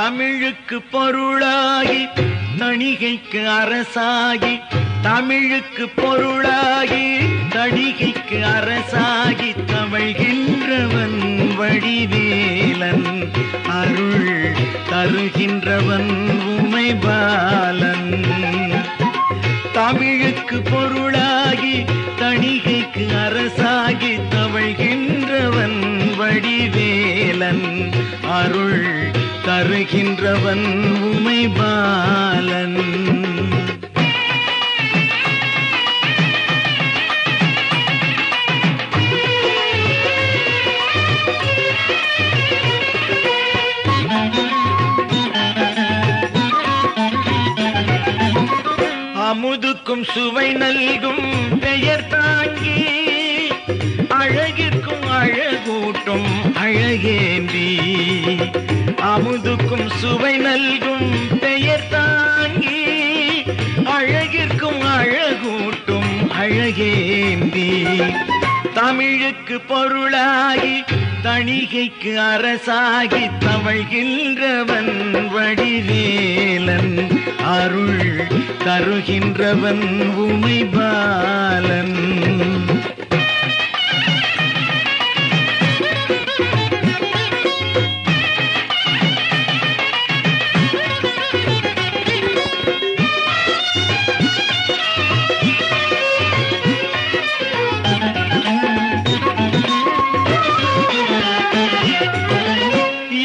தமிழுக்கு பொருளாகி தணிகைக்கு அரசாகி, தமிழுக்கு பொருளாகி தணிகைக்கு அரசாகி தவழ்கின்றவன் வடிவேலன், அருள் தருகின்றவன் உமைபாலன். தமிழுக்கு பொருளாகி தணிகைக்கு அரசாகி தவழ்கின்றவன் வடிவேலன், அருள் தருகின்றவன் உமைபாலன். அமுதுக்கும் சுவை நல்கும் பெயர் தாங்கி, அழகிற்கும் அழகூட்டும் அழகேந்தி. அமுதுக்கும் சுவை நல்கும் பெயர் தாங்கி, அழகிற்கும் அழகூட்டும் அழகேந்தி. தமிழுக்கு பொருளாகி தணிகைக்கு அரசாகி தவழ்கின்றவன் வடிவேலன், அருள் தருகின்றவன் உமைபாலன்.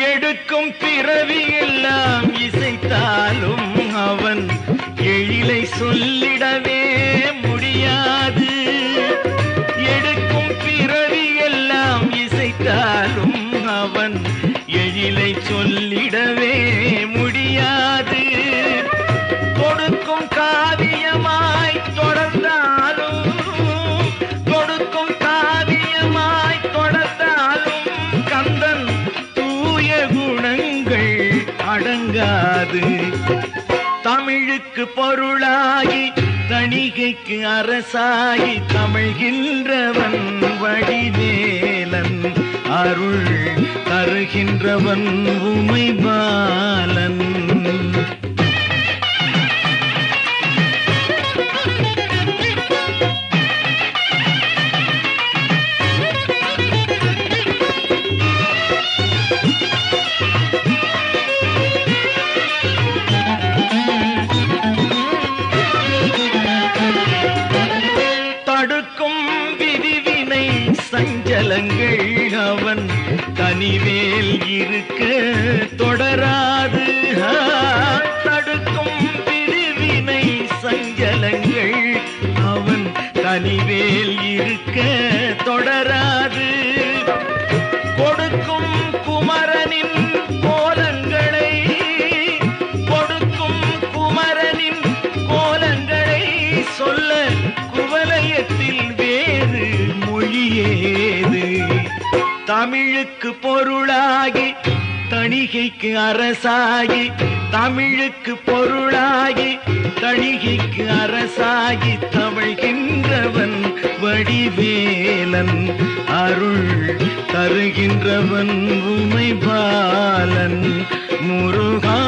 எடுக்கும் பிறவி எல்லாம் இசைத்தாலும் அவன் எழிலை சொல்லிடவே முடியாது. எடுக்கும் பிறவி எல்லாம் இசைத்தாலும் அவன் எழிலை சொல்லிடவே முடியாது. கொடுக்கும் காவியமாய் தொடர்ந்தாலும், கொடுக்கும் காவியமாய் தொடர்ந்தாலும் கந்தன் தூய குணங்கள் அடங்காது. தமிழுக்கு பொருளாகி தணிகைக்கு அரசாகி தமிழ்கின்றவன் வடிவேலன், அருள் தருகின்றவன் உமைபாலன். தடுக்கும் விதிவினை சஞ்சலங்கள் அவன் தனிவேல் இருக்க தொடராது. தடுக்கும் விதிவினை சஞ்சலங்கள் அவன் தனிவேல் இருக்க தொடராது. கொடுக்கும் குமரனின் கோலங்களை, கொடுக்கும் குமரனின் கோலங்களை சொல்ல குவலயத்தில் வேறு மொழியேது. தமிழுக்கு பொருளாகி தணிகைக்கு அரசாகி, தமிழுக்கு பொருளாகி தணிகைக்கு அரசாகி தவழ்கின்றவன் வடிவேலன், அருள் தருகின்றவன் உமைபாலன். முருகா